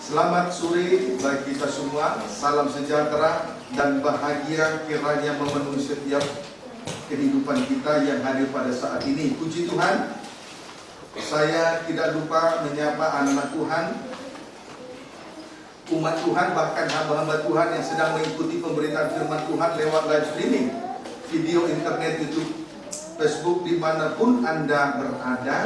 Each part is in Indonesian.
Selamat sore bagi kita semua. Salam sejahtera dan bahagia kiranya memenuhi setiap kehidupan kita yang hadir pada saat ini. Puji Tuhan. Saya tidak lupa menyapa anak-anak Tuhan, umat Tuhan, bahkan hamba-hamba Tuhan yang sedang mengikuti pemberitaan firman Tuhan lewat live streaming, video internet, YouTube, Facebook, dimanapun Anda berada.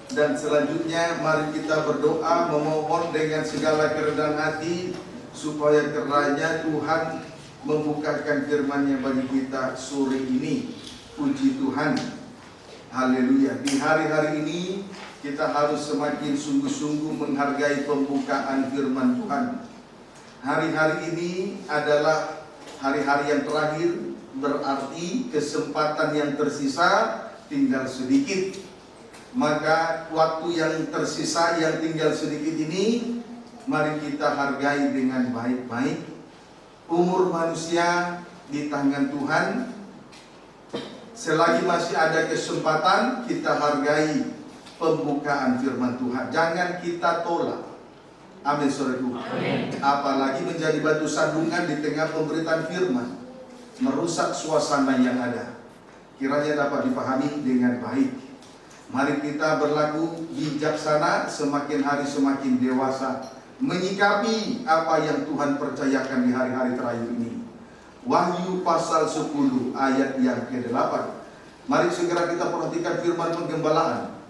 Dan selanjutnya mari kita berdoa memohon dengan segala kerendahan hati supaya kiranya Tuhan membukakan firman-Nya bagi kita sore ini. Puji Tuhan. Haleluya. Di hari-hari ini kita harus semakin sungguh-sungguh menghargai pembukaan firman Tuhan. Hari-hari ini adalah hari-hari yang terakhir, berarti kesempatan yang tersisa tinggal sedikit. Maka waktu yang tersisa yang tinggal sedikit ini mari kita hargai dengan baik-baik. Umur manusia di tangan Tuhan. Selagi masih ada kesempatan, kita hargai pembukaan firman Tuhan. Jangan kita tolak. Amin, saudaraku. Apalagi menjadi batu sandungan di tengah pemberitaan firman, merusak suasana yang ada. Kiranya dapat dipahami dengan baik. Mari kita berlaku bijaksana, semakin hari semakin dewasa, menyikapi apa yang Tuhan percayakan di hari-hari terakhir ini. Wahyu pasal 10 ayat yang ke-8. Mari segera kita perhatikan firman penggembalaan.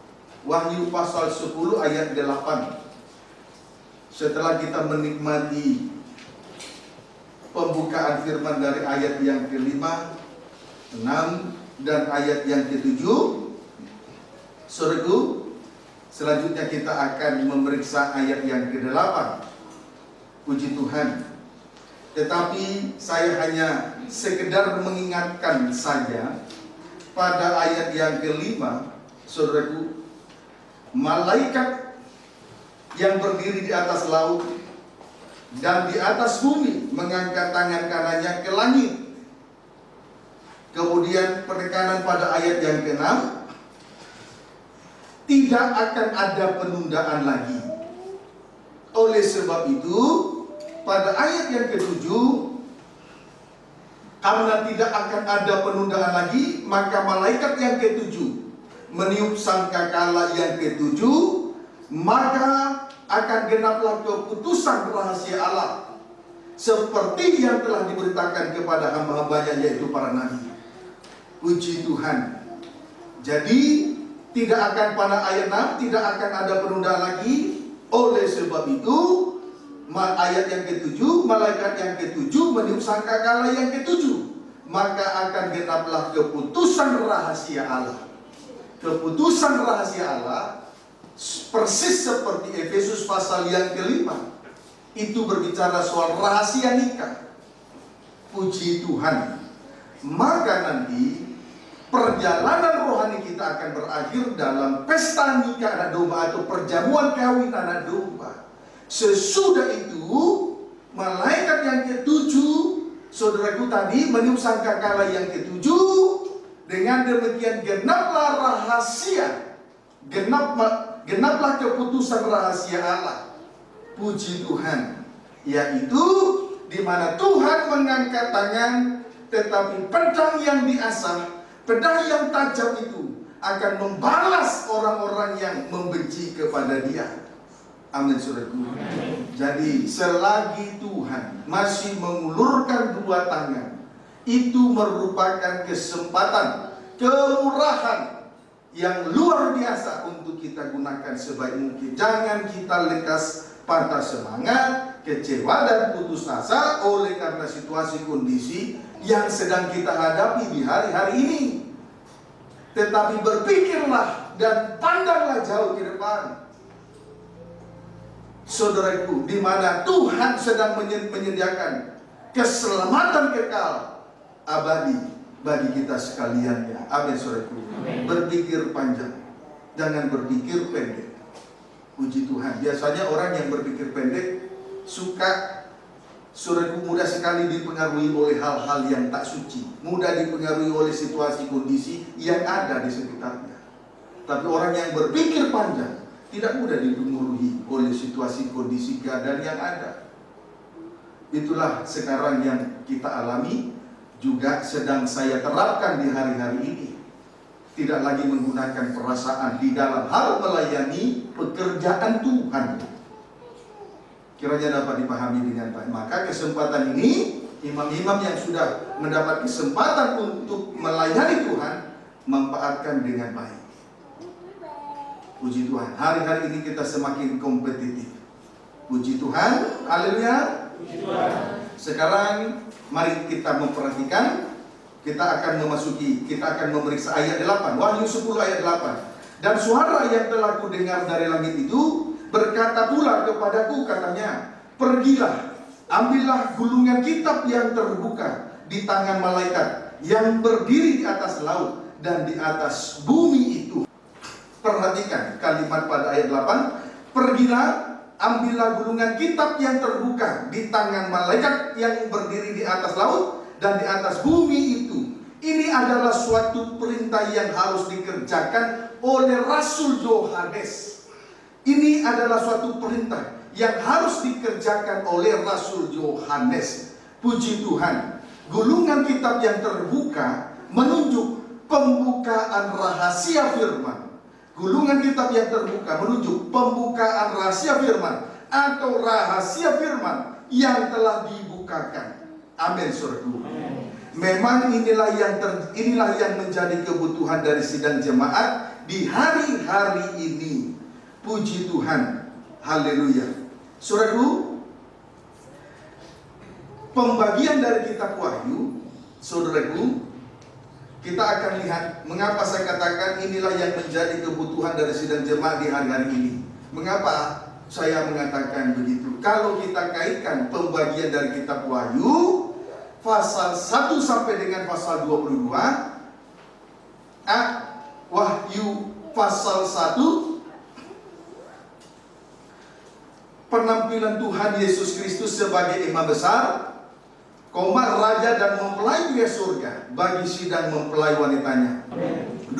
Wahyu pasal 10 ayat 8. Setelah kita menikmati pembukaan firman dari ayat yang ke-5, 6, dan ayat yang ke-7, saudaraku, selanjutnya kita akan memeriksa ayat yang ke-8. Puji Tuhan. Tetapi saya hanya sekedar mengingatkan saja pada ayat yang ke-5, saudaraku, malaikat yang berdiri di atas laut dan di atas bumi mengangkat tangan kanannya ke langit. Kemudian penekanan pada ayat yang ke-6, tidak akan ada penundaan lagi. Oleh sebab itu, pada ayat yang ke-7, karena tidak akan ada penundaan lagi, maka malaikat yang ke-7 meniup sangkakala yang ke-7, maka akan genaplah keputusan rahasia Allah, seperti yang telah diberitakan kepada hamba-hambanya, yaitu para nabi. Puji Tuhan. Jadi tidak akan pada ayat 6, tidak akan ada penundaan lagi. Oleh sebab itu, ayat yang ke-7, malaikat yang ke-7 meniup sangkakala yang ke-7, maka akan genaplah keputusan rahasia Allah. Keputusan rahasia Allah persis seperti Efesus pasal yang ke-5. Itu berbicara soal rahasia nikah. Puji Tuhan. Maka nanti perjalanan rohani kita akan berakhir dalam pesta nikah anak domba atau perjamuan kawin anak domba. Sesudah itu, malaikat yang ke-7, saudaraku tadi, meniup sangkakala yang ke-7. Dengan demikian genaplah rahasia, genaplah keputusan rahasia Allah. Puji Tuhan. Yaitu di mana Tuhan mengangkat tangan, tetapi pedang yang diasah, pedang yang tajam itu akan membalas orang-orang yang membenci kepada Dia. Amin, saudaraku. Jadi selagi Tuhan masih mengulurkan dua tangan, itu merupakan kesempatan, kemurahan yang luar biasa untuk kita gunakan sebaik mungkin. Jangan kita lekas patah semangat, kecewa dan putus asa oleh karena situasi kondisi yang sedang kita hadapi di hari-hari ini. Tetapi berpikirlah dan pandanglah jauh ke depan, saudaraku, di mana Tuhan sedang menyediakan keselamatan kekal abadi bagi kita sekalian, ya. Amin, saudaraku. Berpikir panjang, jangan berpikir pendek. Puji Tuhan. Biasanya orang yang berpikir pendek suka, saudaraku, mudah sekali dipengaruhi oleh hal-hal yang tak suci, mudah dipengaruhi oleh situasi kondisi yang ada di sekitarnya. Tapi orang yang berpikir panjang tidak mudah dipengaruhi oleh situasi situasi kondisi keadaan yang ada. Itulah sekarang yang kita alami, juga sedang saya terapkan di hari-hari ini. Tidak lagi menggunakan perasaan di dalam hal melayani pekerjaan Tuhan. Kiranya dapat dipahami dengan baik. Maka kesempatan ini, imam-imam yang sudah mendapat kesempatan untuk melayani Tuhan, manfaatkan dengan baik. Puji Tuhan, hari-hari ini kita semakin kompetitif. Puji Tuhan, haleluya. Puji Tuhan. Sekarang mari kita memperhatikan. Kita akan memeriksa ayat 8, Wahyu 10 ayat 8. Dan suara yang telah kudengar dari langit itu berkata pula kepadaku, katanya, pergilah, ambillah gulungan kitab yang terbuka di tangan malaikat yang berdiri di atas laut dan di atas bumi itu. Perhatikan kalimat pada ayat 8, pergilah, ambillah gulungan kitab yang terbuka di tangan malaikat yang berdiri di atas laut dan di atas bumi itu. Ini adalah suatu perintah yang harus dikerjakan oleh Rasul Yohanes. Ini adalah suatu perintah yang harus dikerjakan oleh Rasul Yohanes. Puji Tuhan. Gulungan kitab yang terbuka menunjuk pembukaan rahasia firman. Gulungan kitab yang terbuka menunjuk pembukaan rahasia firman atau rahasia firman yang telah dibukakan. Amin, saudaraku. Memang inilah yang menjadi kebutuhan dari sidang jemaat di hari-hari ini. Puji Tuhan. Haleluya. Saudaraku, pembagian dari kitab Wahyu, saudaraku, kita akan lihat mengapa saya katakan inilah yang menjadi kebutuhan dari sidang jemaat di hari-hari ini. Mengapa saya mengatakan begitu? Kalau kita kaitkan pembagian dari kitab Wahyu pasal 1 sampai dengan pasal 22, Wahyu pasal 1, penampilan Tuhan Yesus Kristus sebagai imam besar, raja dan mempelai pria surga bagi sidang mempelai wanitanya. 2.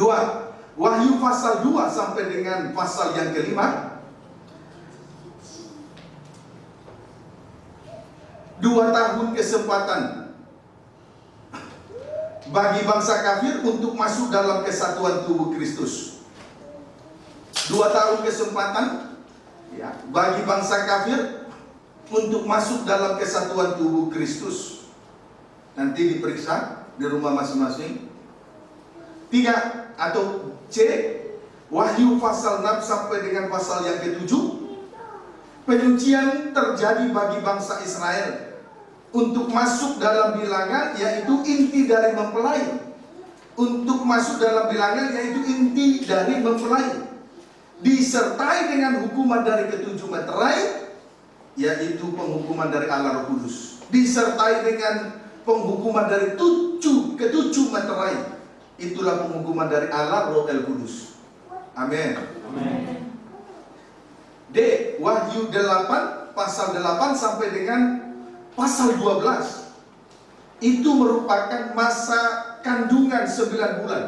Wahyu pasal 2 sampai dengan pasal yang kelima, 2 tahun kesempatan bagi bangsa kafir untuk masuk dalam kesatuan tubuh Kristus. 2 tahun kesempatan ya, bagi bangsa kafir untuk masuk dalam kesatuan tubuh Kristus. Nanti diperiksa di rumah masing-masing. 3 atau C, Wahyu pasal 6 sampai dengan pasal yang ke-7, penyucian terjadi bagi bangsa Israel untuk masuk dalam bilangan, yaitu inti dari mempelai. Untuk masuk dalam bilangan, yaitu inti dari mempelai. Disertai dengan hukuman dari ke-7 meterai, yaitu penghukuman dari Allah Roh Kudus. Disertai dengan penghukuman dari ke-7 meterai, itulah penghukuman dari Allah Roh El Kudus. Amin. D. Wahyu 8 pasal 8 sampai dengan pasal 12, itu merupakan masa kandungan 9 bulan.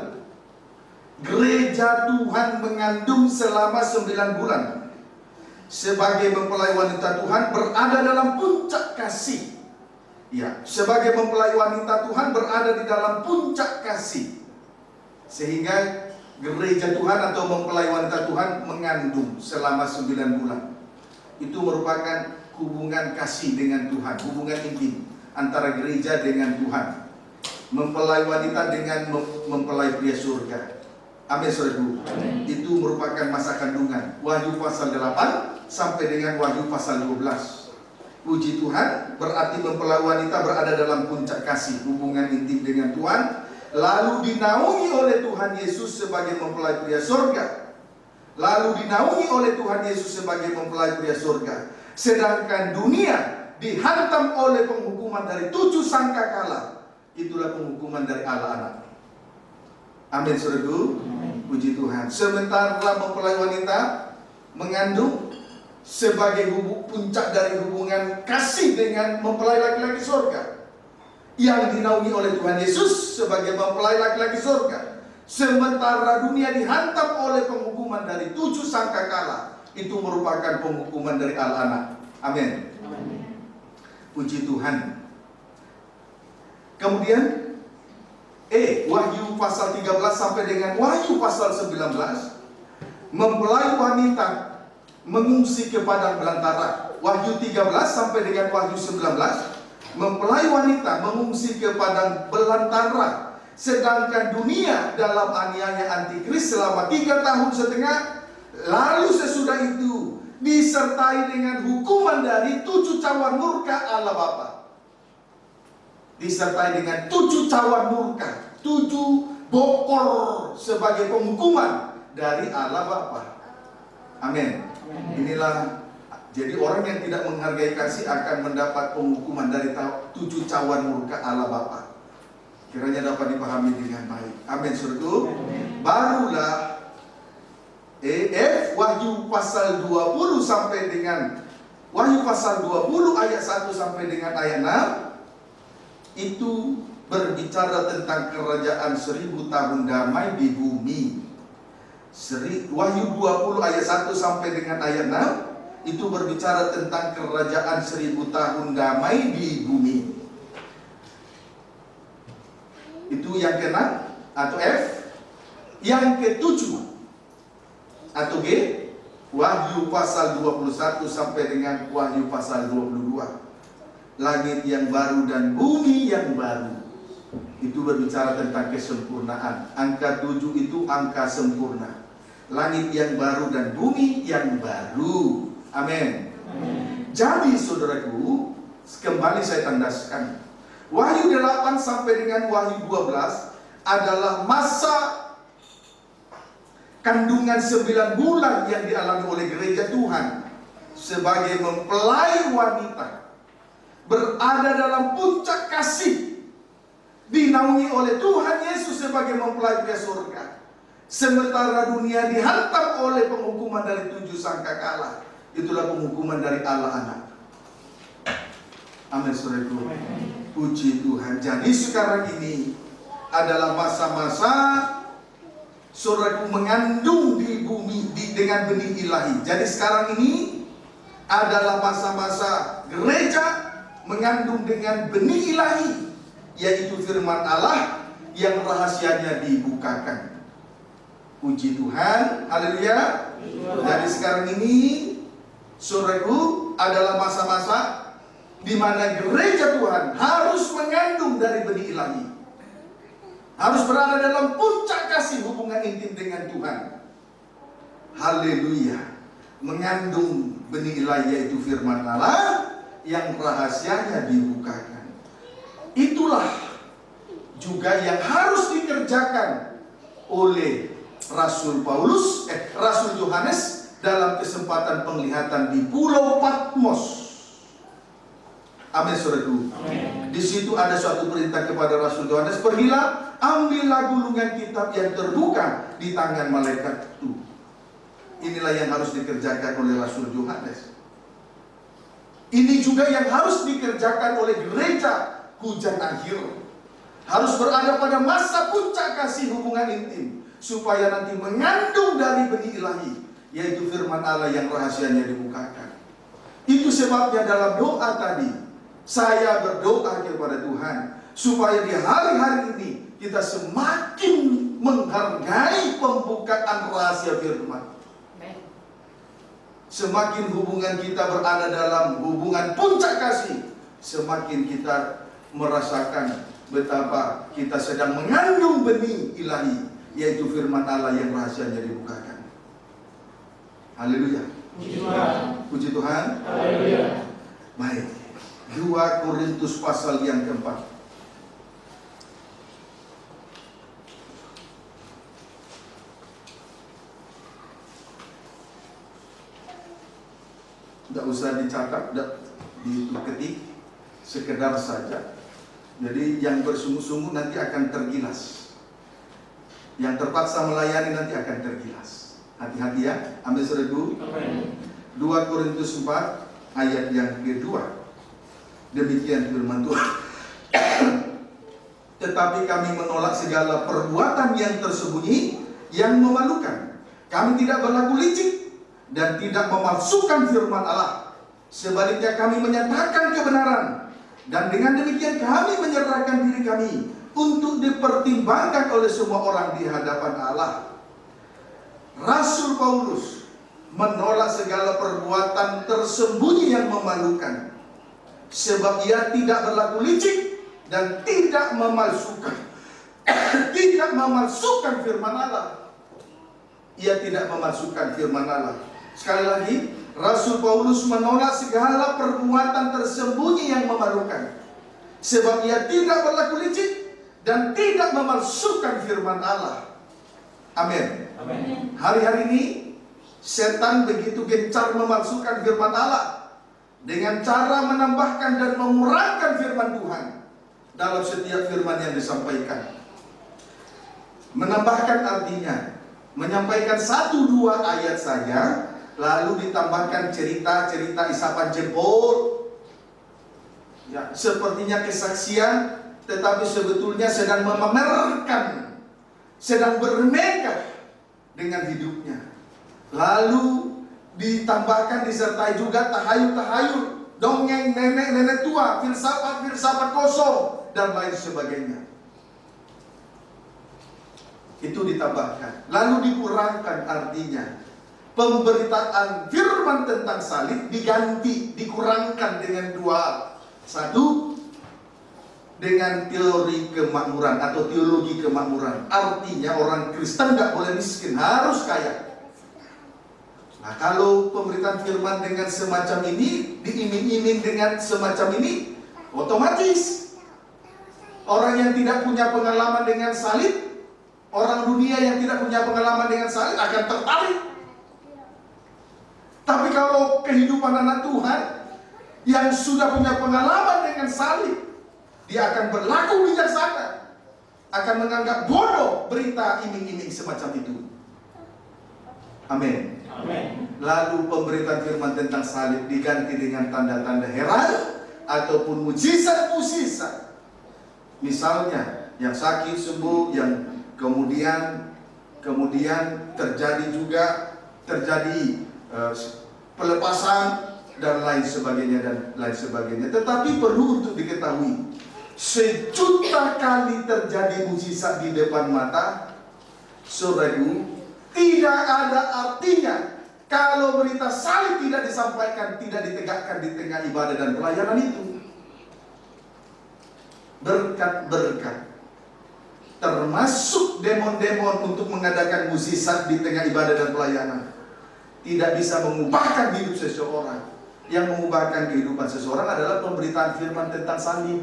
Gereja Tuhan mengandung selama 9 bulan. Sebagai mempelai wanita Tuhan berada dalam puncak kasih. Ya, sebagai mempelai wanita Tuhan berada di dalam puncak kasih. Sehingga gereja Tuhan atau mempelai wanita Tuhan mengandung selama 9 bulan. Itu merupakan hubungan kasih dengan Tuhan, hubungan intim antara gereja dengan Tuhan. Mempelai wanita dengan mempelai pria surga. Amin, saudaraku. Itu merupakan masa kandungan. Wahyu pasal 8 sampai dengan Wahyu pasal 12. Puji Tuhan, berarti mempelai wanita berada dalam puncak kasih, hubungan intim dengan Tuhan, lalu dinaungi oleh Tuhan Yesus sebagai mempelai pria surga. Lalu dinaungi oleh Tuhan Yesus sebagai mempelai pria surga. Sedangkan dunia dihantam oleh penghukuman dari 7 sangkakala. Itulah penghukuman dari Allah anak. Amin, saudaraku. Puji Tuhan. Sementara mempelai wanita mengandung sebagai puncak dari hubungan kasih dengan mempelai laki-laki surga, yang dinaungi oleh Tuhan Yesus sebagai mempelai laki-laki surga. Sementara dunia dihantam oleh penghukuman dari 7 sangkakala. itu merupakan penghukuman dari Allah anak. Amin. Puji Tuhan. Kemudian Wahyu pasal 13 sampai dengan Wahyu pasal 19, mempelai wanita mengungsi ke padang belantara. Wahyu 13 sampai dengan Wahyu 19, mempelai wanita mengungsi ke padang belantara, sedangkan dunia dalam aniaya antikris selama 3 tahun setengah. Lalu sesudah itu disertai dengan hukuman dari 7 cawan murka Allah Bapa. Disertai dengan 7 cawan murka, 7 bokor sebagai penghukuman dari Allah Bapa. Amin. Inilah, jadi orang yang tidak menghargai kasih akan mendapat penghukuman dari 7 cawan murka Allah Bapa. Kiranya dapat dipahami dengan baik. Amin, saudaraku. Barulah Wahyu pasal 20 sampai dengan Wahyu pasal 20 ayat 1 sampai dengan ayat 6 itu berbicara tentang kerajaan 1000 tahun damai di bumi. Wahyu 20 ayat 1 sampai dengan ayat 6 itu berbicara tentang kerajaan 1000 tahun damai di bumi. Itu yang ke-6 atau F. Yang ke-7 atau G, Wahyu pasal 21 sampai dengan Wahyu pasal 22. Langit yang baru dan bumi yang baru. Itu berbicara tentang kesempurnaan. Angka 7 itu angka sempurna. Langit yang baru dan bumi yang baru. Amin. Jadi saudaraku, kembali saya tandaskan, Wahyu 8 sampai dengan Wahyu 12 adalah masa kandungan 9 bulan yang dialami oleh gereja Tuhan sebagai mempelai wanita, berada dalam puncak kasih, dinaungi oleh Tuhan Yesus sebagai mempelai pria surga. Sementara dunia dihantam oleh penghukuman dari 7 sangkakala. Itulah penghukuman dari Allah anak. Amin, saudaraku. Puji Tuhan. Jadi sekarang ini adalah masa-masa saudaraku mengandung di bumi dengan benih ilahi. Jadi sekarang ini adalah masa-masa gereja mengandung dengan benih ilahi, yaitu firman Allah yang rahasianya dibukakan. Puji Tuhan, haleluya. Jadi sekarang ini saudaraku adalah masa-masa di mana gereja Tuhan harus mengandung dari benih ilahi, harus berada dalam puncak kasih hubungan intim dengan Tuhan. Haleluya. Mengandung benih ilahi yaitu firman Allah yang rahasianya dibukakan. Itulah juga yang harus dikerjakan oleh Rasul Yohanes dalam kesempatan penglihatan di Pulau Patmos. Amin, saudaraku. Di situ ada suatu perintah kepada Rasul Yohanes, pergilah, ambillah gulungan kitab yang terbuka di tangan malaikat itu. Inilah yang harus dikerjakan oleh Rasul Yohanes. Ini juga yang harus dikerjakan oleh gereja hujan akhir. Harus berada pada masa puncak kasih hubungan intim, supaya nanti mengandung dari benih ilahi, yaitu firman Allah yang rahasianya dibukakan. Itu sebabnya dalam doa tadi saya berdoa kepada Tuhan supaya di hari-hari ini kita semakin menghargai pembukaan rahasia firman. Semakin hubungan kita berada dalam hubungan puncak kasih, semakin kita merasakan betapa kita sedang mengandung benih ilahi, yaitu firman Allah yang rahasianya dibukakan. Haleluya. Puji Tuhan. Puji Tuhan. Haleluya. Baik. 2 Korintus pasal yang keempat. Tidak usah dicatat, tidak diketik, sekedar saja. Jadi yang bersungguh-sungguh nanti akan tergilas. Yang terpaksa melayani nanti akan tergilas. Hati-hati ya, ambil saudaraku. 2 Korintus 4 ayat yang kedua. Demikian firman Tuhan. Tetapi kami menolak segala perbuatan yang tersembunyi, yang memalukan. Kami tidak berlaku licik, dan tidak memalsukan firman Allah. Sebaliknya kami menyatakan kebenaran, dan dengan demikian kami menyerahkan diri kami untuk dipertimbangkan oleh semua orang di hadapan Allah. Rasul Paulus menolak segala perbuatan tersembunyi yang memalukan, sebab ia tidak berlaku licik dan tidak memalsukan tidak memalsukan firman Allah. Ia tidak memalsukan firman Allah. Sekali lagi, Rasul Paulus menolak segala perbuatan tersembunyi yang memalukan, sebab ia tidak berlaku licik dan tidak memalsukan firman Allah. Amin. Hari-hari ini setan begitu gencar memalsukan firman Allah dengan cara menambahkan dan mengurangkan firman Tuhan dalam setiap firman yang disampaikan. Menambahkan artinya menyampaikan 1-2 ayat saja, lalu ditambahkan cerita-cerita isapan jempol, ya, sepertinya kesaksian, tetapi sebetulnya sedang memamerkan, sedang bermegah dengan hidupnya. Lalu ditambahkan, disertai juga tahayul-tahayul, dongeng nenek-nenek tua, filsafat-filsafat kosong, dan lain sebagainya. Itu ditambahkan. Lalu dikurangkan artinya. Pemberitaan firman tentang salib diganti, dikurangkan dengan 2. Satu, dengan teori kemakmuran atau teologi kemakmuran. Artinya orang Kristen nggak boleh miskin, harus kaya. Nah, kalau pemberitaan firman dengan semacam ini, diiming-iming dengan semacam ini, otomatis orang yang tidak punya pengalaman dengan salib, orang dunia yang tidak punya pengalaman dengan salib akan tertarik. Tapi kalau kehidupan anak Tuhan yang sudah punya pengalaman dengan salib, dia akan berlaku bijaksana, akan menganggap bodoh berita iming-iming semacam itu. Amin. Lalu pemberitaan firman tentang salib diganti dengan tanda-tanda heran ataupun mujizat-mujizat. Misalnya yang sakit sembuh, yang kemudian terjadi pelepasan dan lain sebagainya. Tetapi perlu untuk diketahui, 1 juta kali terjadi mujizat di depan mata saudaraku, tidak ada artinya kalau berita salib tidak disampaikan, tidak ditegakkan di tengah ibadah dan pelayanan itu. Berkat-berkat, termasuk demon-demon untuk mengadakan mukjizat di tengah ibadah dan pelayanan, tidak bisa mengubahkan hidup seseorang. Yang mengubahkan kehidupan seseorang adalah pemberitaan firman tentang salib.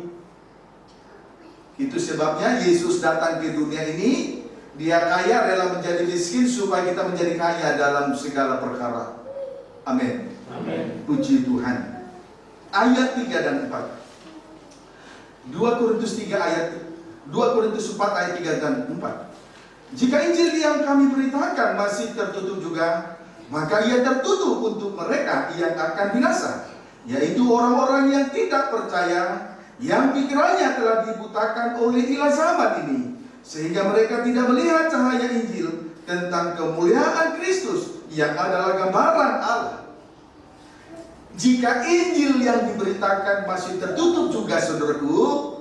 Itu sebabnya Yesus datang ke dunia ini, dia kaya rela menjadi miskin supaya kita menjadi kaya dalam segala perkara. Amin. Puji Tuhan. Ayat 3 dan 4. 2 Korintus 4 ayat 3 dan 4. Jika Injil yang kami beritakan masih tertutup juga, maka ia tertutup untuk mereka yang akan binasa, yaitu orang-orang yang tidak percaya, yang pikirannya telah dibutakan oleh ilah zaman ini, sehingga mereka tidak melihat cahaya Injil tentang kemuliaan Kristus yang adalah gambaran Allah. Jika Injil yang diberitakan masih tertutup juga, saudaraku,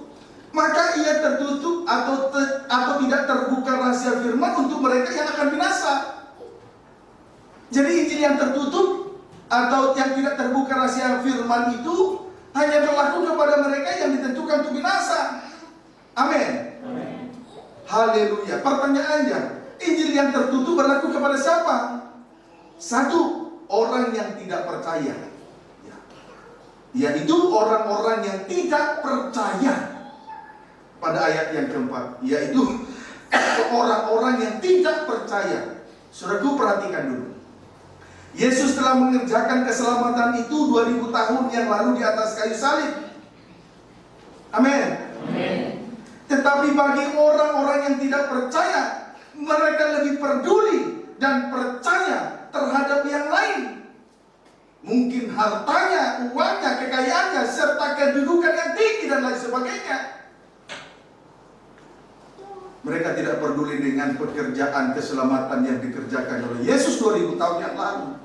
maka ia tertutup atau tidak terbuka rahasia firman untuk mereka yang akan binasa. Jadi Injil yang tertutup atau yang tidak terbuka rahasia firman itu hanya berlaku kepada mereka yang ditentukan untuk binasa. Amin. Haleluya. Pertanyaannya, Injil yang tertutup berlaku kepada siapa? 1, orang yang tidak percaya, yaitu orang-orang yang tidak percaya. Pada ayat yang keempat, yaitu orang-orang yang tidak percaya. Saudaraku, perhatikan dulu. Yesus telah mengerjakan keselamatan itu 2000 tahun yang lalu di atas kayu salib. Amin. Tetapi bagi orang-orang yang tidak percaya, mereka lebih peduli dan percaya terhadap yang lain. Mungkin hartanya, uangnya, kekayaannya, serta kedudukan yang tinggi dan lain sebagainya. Mereka tidak peduli dengan pekerjaan keselamatan yang dikerjakan oleh Yesus 2000 tahun yang lalu.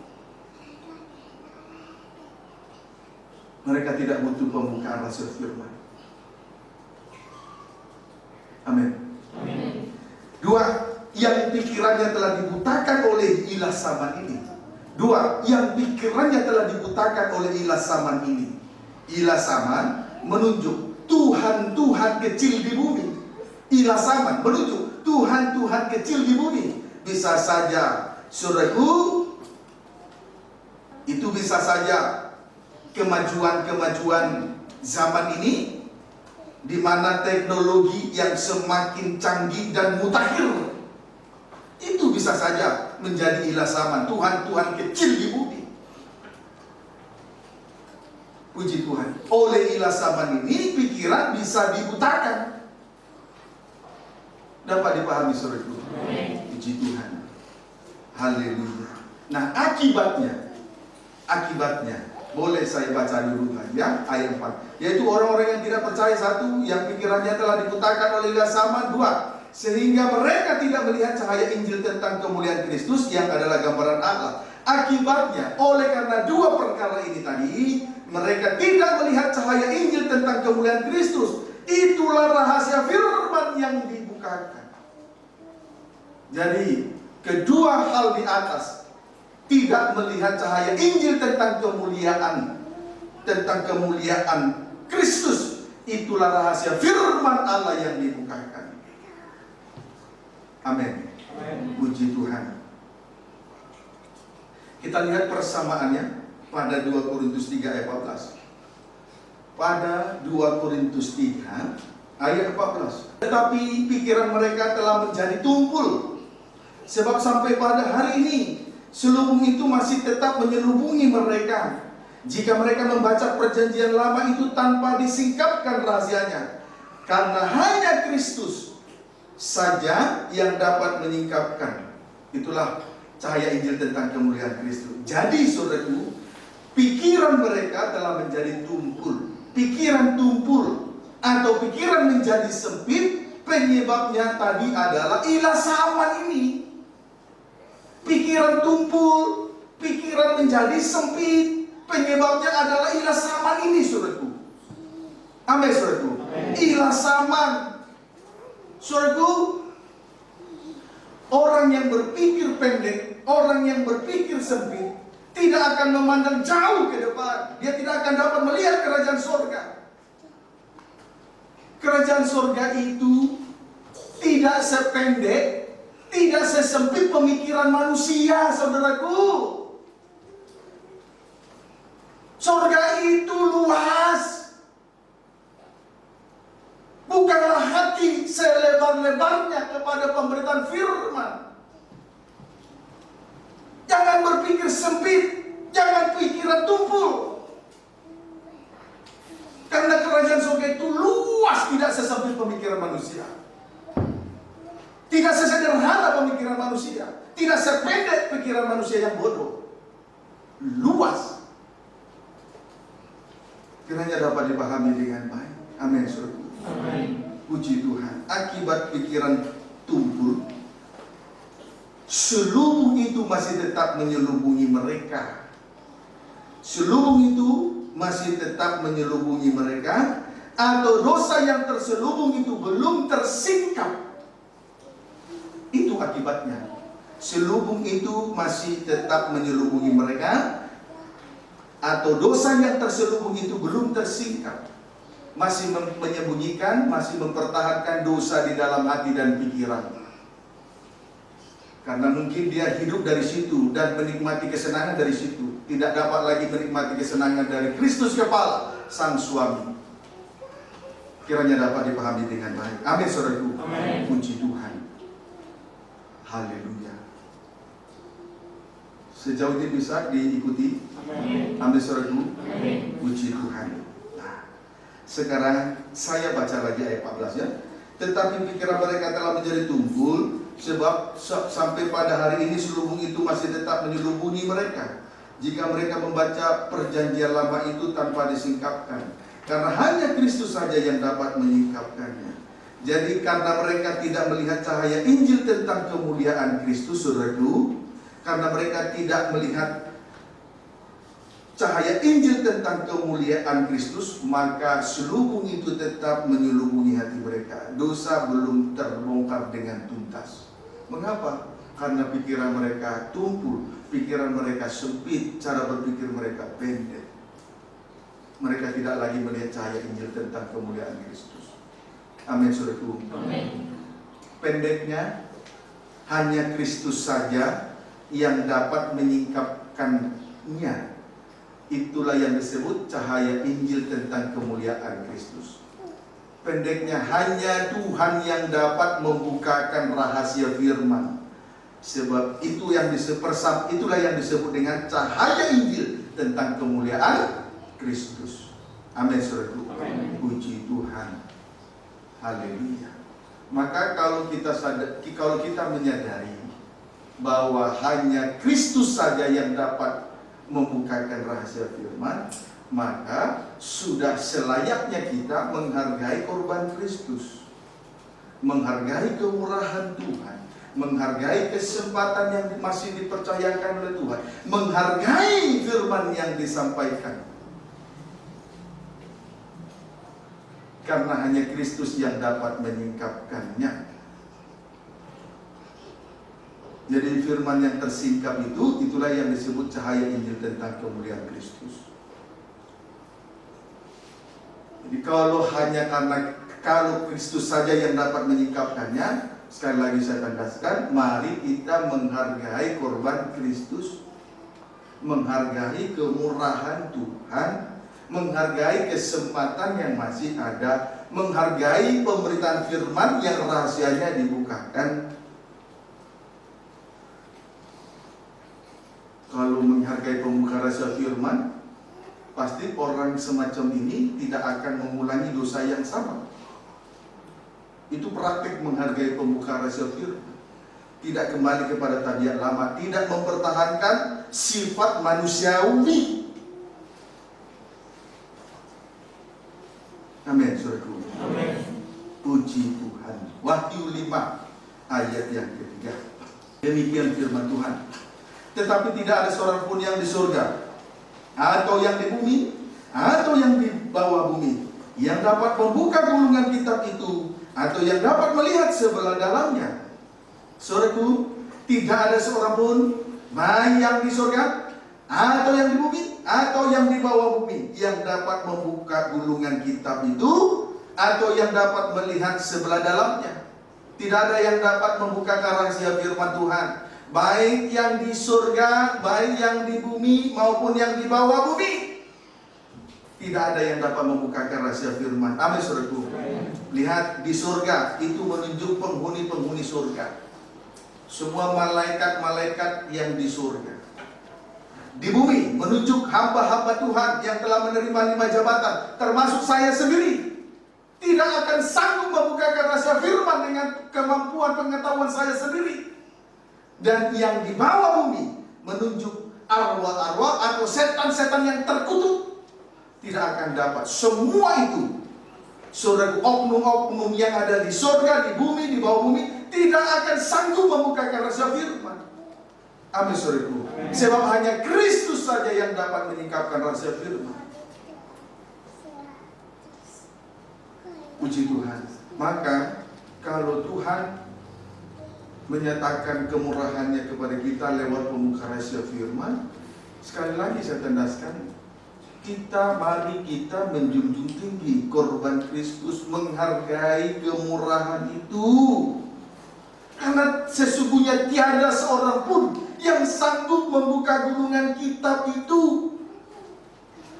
Mereka tidak butuh pembukaan Rasul firman. Amin. Dua, yang pikirannya telah dibutakan oleh ilah zaman ini. Dua, yang pikirannya telah dibutakan oleh ilah zaman ini. Ilah zaman menunjuk Tuhan-Tuhan kecil di bumi. Ilah zaman menunjuk Tuhan-Tuhan kecil di bumi. Bisa saja, saudaraku, itu bisa saja kemajuan-kemajuan zaman ini, di mana teknologi yang semakin canggih dan mutakhir itu bisa saja menjadi ilah zaman, Tuhan-Tuhan kecil di bumi. Puji Tuhan, oleh ilah zaman ini pikiran bisa dibutakan. Dapat dipahami saudaraku? Puji Tuhan. Haleluya. Nah, akibatnya boleh saya baca dulu ya, ayat 4. Yaitu orang-orang yang tidak percaya, satu, yang pikirannya telah dibutakan oleh ilah zaman. Dua, sehingga mereka tidak melihat cahaya Injil tentang kemuliaan Kristus yang adalah gambaran Allah. Akibatnya, oleh karena dua perkara ini tadi, mereka tidak melihat cahaya Injil tentang kemuliaan Kristus. Itulah rahasia firman yang dibukakan. Jadi, kedua hal di atas, tidak melihat cahaya Injil tentang kemuliaan Kristus, itulah rahasia firman Allah yang dibukakan. Amin. Puji Tuhan. Kita lihat persamaannya pada 2 Korintus 3 ayat 14. Pada 2 Korintus 3 ayat 14. Tetapi pikiran mereka telah menjadi tumpul, sebab sampai pada hari ini selubung itu masih tetap menyelubungi mereka. Jika mereka membaca perjanjian lama itu tanpa disingkapkan rahasianya, karena hanya Kristus saja yang dapat menyingkapkan. Itulah cahaya Injil tentang kemuliaan Kristus. Jadi saudaraku, pikiran mereka telah menjadi tumpul. Pikiran tumpul atau pikiran menjadi sempit, penyebabnya tadi adalah ilah zaman ini. Pikiran tumpul, pikiran menjadi sempit, penyebabnya adalah ilah zaman ini, saudaraku. Amin, saudaraku. Ilah zaman. Saudaraku, orang yang berpikir pendek, orang yang berpikir sempit, tidak akan memandang jauh ke depan. Dia tidak akan dapat melihat kerajaan surga. Kerajaan surga itu tidak sependek, tidak sesempit pemikiran manusia, saudaraku. Surga itu luas. Bukanlah hati selebar-lebarnya kepada pemberitaan firman. Jangan berpikir sempit, jangan pikiran tumpul. Karena kerajaan surga itu luas, tidak sesempit pemikiran manusia. Tidak sesederhana pemikiran manusia, tidak sependek pikiran manusia yang bodoh. Luas. Kiranya dapat dipahami dengan baik. Amin, saudara. Amin. Puji Tuhan. Akibat pikiran tumpul, selubung itu masih tetap menyelubungi mereka. Selubung itu masih tetap menyelubungi mereka, atau dosa yang terselubung itu belum tersingkap. Itu akibatnya. Selubung itu masih tetap menyelubungi mereka, atau dosa yang terselubung itu belum tersingkap, masih menyembunyikan, masih mempertahankan dosa di dalam hati dan pikiran. Karena mungkin dia hidup dari situ dan menikmati kesenangan dari situ, tidak dapat lagi menikmati kesenangan dari Kristus kepala, sang suami. Kiranya dapat dipahami dengan baik. Amin, saudaraku. Amin. Puji Tuhan. Haleluya. Sejauh ini bisa diikuti. Amin, saudaraku. Puji Tuhan. Nah, sekarang saya baca lagi ayat 14 ya. Tetapi pikiran mereka telah menjadi tumpul, sebab sampai pada hari ini selubung itu masih tetap menyelubungi mereka. Jika mereka membaca perjanjian lama itu tanpa disingkapkan, karena hanya Kristus saja yang dapat menyingkapkannya. Jadi karena mereka tidak melihat cahaya Injil tentang kemuliaan Kristus, saudaraku, karena mereka tidak melihat cahaya Injil tentang kemuliaan Kristus, maka selubung itu tetap menyelubungi hati mereka. Dosa belum terbongkar dengan tuntas. Mengapa? Karena pikiran mereka tumpul, pikiran mereka sempit, cara berpikir mereka pendek. Mereka tidak lagi melihat cahaya Injil tentang kemuliaan Kristus. Amin, saudaraku. Pendeknya, hanya Kristus saja yang dapat menyingkapkannya. Itulah yang disebut cahaya Injil tentang kemuliaan Kristus. Pendeknya, hanya Tuhan yang dapat membukakan rahasia firman. Sebab itu yang itulah yang disebut dengan cahaya Injil tentang kemuliaan Kristus. Amin, saudaraku. Puji Tuhan. Haleluya. Maka kalau kita menyadari bahwa hanya Kristus saja yang dapat membukakan rahasia firman, maka sudah selayaknya kita menghargai korban Kristus, menghargai kemurahan Tuhan, menghargai kesempatan yang masih dipercayakan oleh Tuhan, menghargai firman yang disampaikan. Karena hanya Kristus yang dapat menyingkapkannya. Jadi firman yang tersingkap itu, itulah yang disebut cahaya Injil tentang kemuliaan Kristus. Jadi kalau Kristus saja yang dapat menyingkapkannya, sekali lagi saya tegaskan, mari kita menghargai korban Kristus, menghargai kemurahan Tuhan, menghargai kesempatan yang masih ada, menghargai pemberitaan firman yang rahasianya dibukakan. Kalau menghargai pembuka rahasia firman, pasti orang semacam ini tidak akan mengulangi dosa yang sama. Itu praktik menghargai pembuka rahasia firman. Tidak kembali kepada tabiat lama, tidak mempertahankan sifat manusiawi. Amin, saudaraku. Amin. Puji Tuhan. Wahyu 5 ayat yang ketiga. Demikian firman Tuhan. Tetapi tidak ada seorang pun yang di surga, atau yang di bumi, atau yang di bawah bumi, yang dapat membuka gulungan kitab itu, atau yang dapat melihat sebelah dalamnya. Saudaraku, tidak ada seorang pun, baik yang di surga, atau yang di bumi, atau yang di bawah bumi, yang dapat membuka gulungan kitab itu, atau yang dapat melihat sebelah dalamnya. Tidak ada yang dapat membuka rahasia firman Tuhan, baik yang di surga, baik yang di bumi, maupun yang di bawah bumi. Tidak ada yang dapat membukakan rahasia firman. Amin, saudaraku. Lihat, di surga itu menunjuk penghuni-penghuni surga, semua malaikat-malaikat yang di surga. Di bumi menunjuk hamba-hamba Tuhan yang telah menerima 5 jabatan, termasuk saya sendiri. Tidak akan sanggup membukakan rahasia firman dengan kemampuan pengetahuan saya sendiri. Dan yang di bawah bumi menunjuk arwah-arwah atau setan-setan yang terkutuk, tidak akan dapat. Semua itu, saudara, oknum-oknum yang ada di surga, di bumi, di bawah bumi, tidak akan sanggup membukakan rahasia firman. Amin, saudaraku. Sebab hanya Kristus saja yang dapat menyingkapkan rahasia firman. Puji Tuhan. Maka kalau Tuhan menyatakan kemurahannya kepada kita lewat pembuka rahasia firman, sekali lagi saya tandaskan, mari kita menjunjung tinggi korban Kristus, menghargai kemurahan itu. Karena sesungguhnya tiada seorang pun yang sanggup membuka gulungan kitab itu.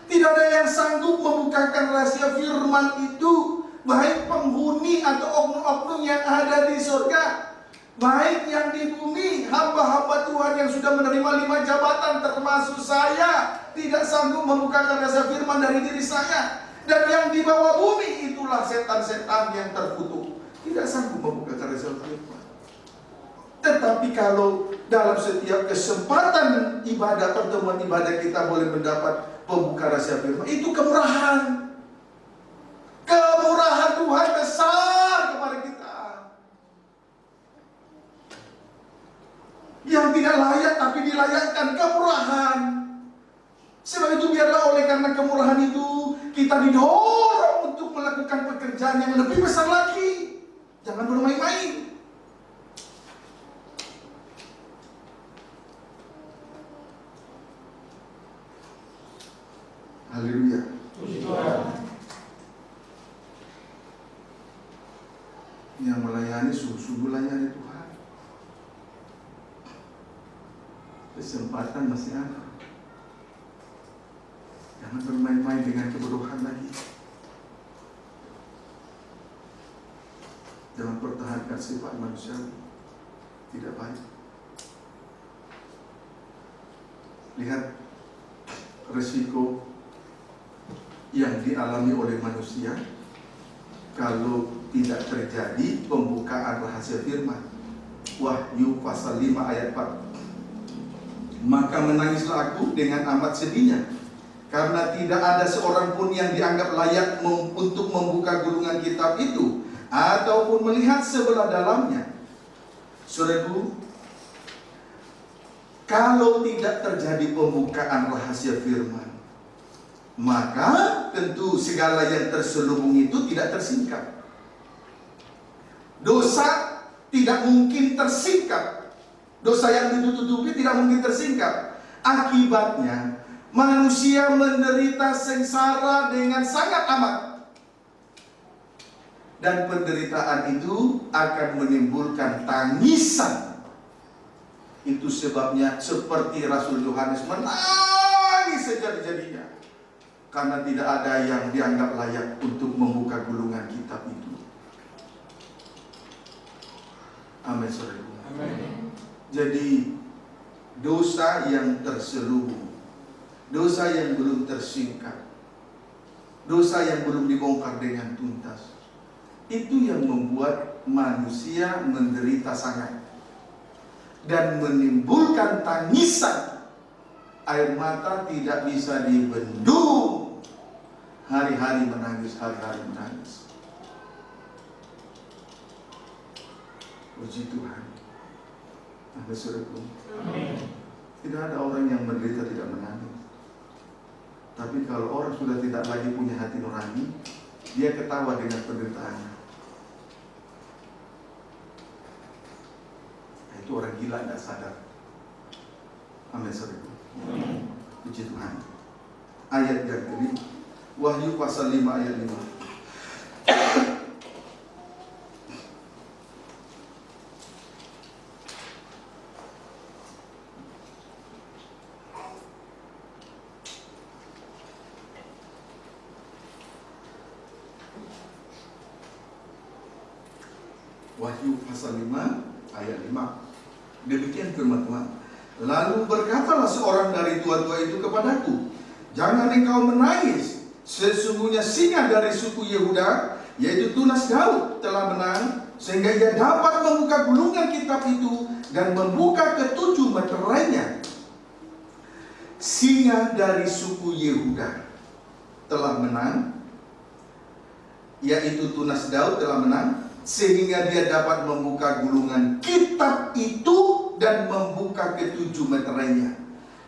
Tidak ada yang sanggup membukakan rahasia firman itu, baik penghuni atau oknum-oknum yang ada di surga, baik yang di bumi, hamba-hamba Tuhan yang sudah menerima 5 jabatan, termasuk saya, tidak sanggup membukakan rahasia firman dari diri saya. Dan yang di bawah bumi, itulah setan-setan yang terkutuk, tidak sanggup membukakan rahasia firman. Tetapi kalau dalam setiap kesempatan ibadah, pertemuan ibadah, kita boleh mendapat pembuka rahasia firman, itu kemurahan. Kemurahan Tuhan besar kepada kita, yang tidak layak tapi dilayakkan, kemurahan. Sebab itu kita didorong untuk melakukan pekerjaan yang lebih besar lagi. Jangan bermain-main. Haleluya. Yang melayani sungguh-sungguh layani Tuhan. Kesempatan masih ada. Jangan bermain-main dengan kebodohan lagi. Jangan pertahankan sifat manusia. Tidak baik. Lihat resiko yang dialami oleh manusia kalau tidak terjadi pembukaan rahasia firman. Wahyu pasal 5 ayat 4. Maka menangislah aku dengan amat sedihnya, karena tidak ada seorang pun yang dianggap layak untuk membuka gulungan kitab itu ataupun melihat sebelah dalamnya. Saudaraku, kalau tidak terjadi pembukaan rahasia firman, maka tentu segala yang terselubung itu tidak tersingkap. Dosa tidak mungkin tersingkap. Dosa yang ditutupi tidak mungkin tersingkap. Akibatnya manusia menderita sengsara dengan sangat amat. Dan penderitaan itu akan menimbulkan tangisan. Itu sebabnya seperti Rasul Yohanes menangis sejadi-jadinya, karena tidak ada yang dianggap layak untuk membuka gulungan kitab itu. Amin, saudara. Amin. Jadi dosa yang terselubung, dosa yang belum tersingkap, dosa yang belum dibongkar dengan tuntas, itu yang membuat manusia menderita sangat dan menimbulkan tangisan. Air mata tidak bisa dibendung. Hari-hari menangis, hari-hari menangis. Puji Tuhan. Amin, saudaraku. Tidak ada orang yang menderita tidak menangis. Tapi kalau orang sudah tidak lagi punya hati nurani, dia ketawa dengan penderitaannya. Nah, itu orang gila, tidak sadar. Amin, saudaraku. Puji Tuhan. Ayat yang kelima, Wahyu pasal 5 ayat 5. Wahyu pasal 5 ayat 5. Demikian firman Tuhan. Lalu berkatalah seorang dari tua-tua itu kepadaku, jangan engkau menangis. Sesungguhnya singa dari suku Yehuda, yaitu tunas Daud, telah menang, sehingga ia dapat membuka gulungan kitab itu dan membuka ketujuh meterainya. Singa dari suku Yehuda telah menang, yaitu tunas Daud telah menang, sehingga dia dapat membuka gulungan kitab itu dan membuka ketujuh meterainya.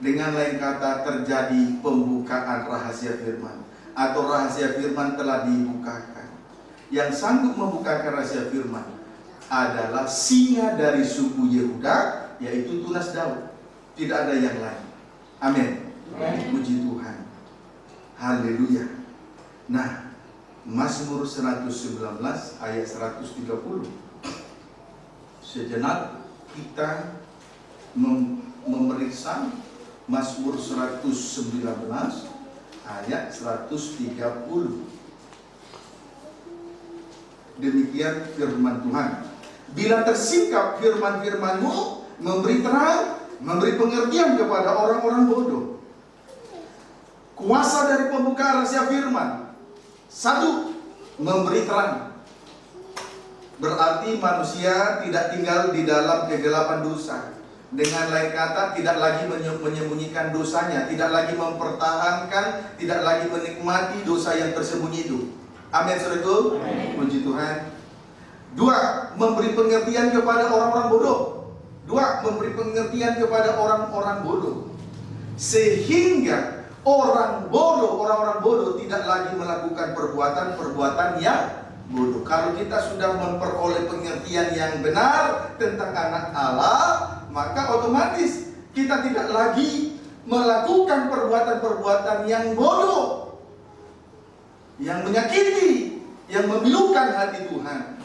Dengan lain kata, terjadi pembukaan rahasia firman, atau rahasia firman telah dibukakan. Yang sanggup membukakan rahasia firman adalah singa dari suku Yehuda, yaitu tunas Daud. Tidak ada yang lain. Amin. Puji Tuhan. Haleluya. Nah, Mazmur 119 ayat 130. Sejenak kita memeriksa Mazmur 119 ayat 130. Demikian firman Tuhan. Bila tersingkap firman-firman-Mu, memberi terang, memberi pengertian kepada orang-orang bodoh. Kuasa dari pembukaan rahasia firman. 1. Memberi terang. Berarti manusia tidak tinggal di dalam kegelapan dosa. Dengan lain kata, tidak lagi menyembunyikan dosanya, tidak lagi mempertahankan, tidak lagi menikmati dosa yang tersembunyi itu. Amin, saudaraku. Puji Tuhan. 2. Memberi pengertian kepada orang-orang bodoh. 2. Memberi pengertian kepada orang-orang bodoh, sehingga orang-orang bodoh tidak tidak lagi melakukan perbuatan-perbuatan yang bodoh. Kalau kita sudah memperoleh pengertian yang benar tentang anak Allah, maka otomatis kita tidak lagi melakukan perbuatan-perbuatan yang bodoh, yang menyakiti, yang memilukan hati Tuhan.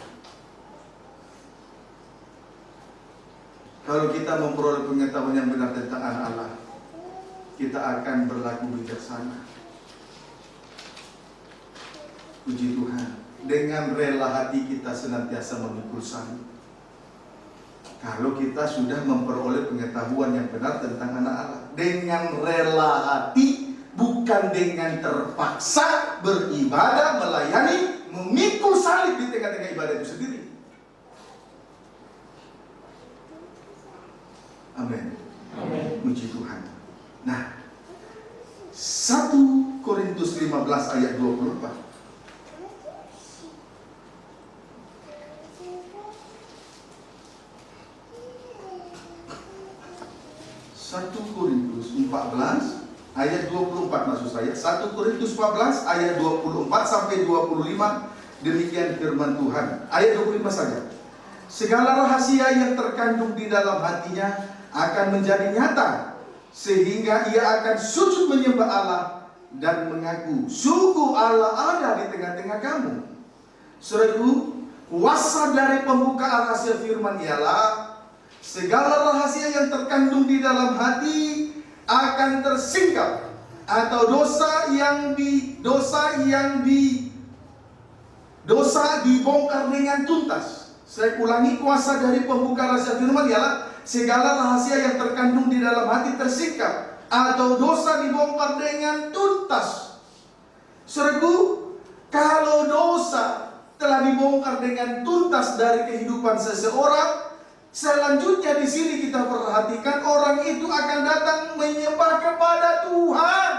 Kalau kita memperoleh pengetahuan yang benar tentang anak Allah, kita akan berlaku bijaksana. Puji Tuhan. Dengan rela hati kita senantiasa memikul salib. Kalau kita sudah memperoleh pengetahuan yang benar tentang anak Allah, dengan rela hati, bukan dengan terpaksa beribadah, melayani, memikul salib di tengah-tengah ibadah itu sendiri. Amin. Puji Tuhan. Nah, 1 Korintus 15 ayat 24. 1 Korintus 14 ayat 24 maksud saya. 1 Korintus 14 ayat 24 sampai 25. Demikian firman Tuhan. Ayat 25 saja. Segala rahasia yang terkandung di dalam hatinya akan menjadi nyata, sehingga ia akan sujud menyembah Allah dan mengaku, sungguh Allah ada di tengah-tengah kamu. Saudaraku, kuasa dari pembukaan rahasia firman ialah segala rahasia yang terkandung di dalam hati akan tersingkap, atau dosa dibongkar dengan tuntas. Saya ulangi, kuasa dari pembuka rahasia firman ialah segala rahasia yang terkandung di dalam hati tersingkap, atau dosa dibongkar dengan tuntas. Saudaraku, kalau dosa telah dibongkar dengan tuntas dari kehidupan seseorang, selanjutnya di sini kita perhatikan orang itu akan datang menyembah kepada Tuhan,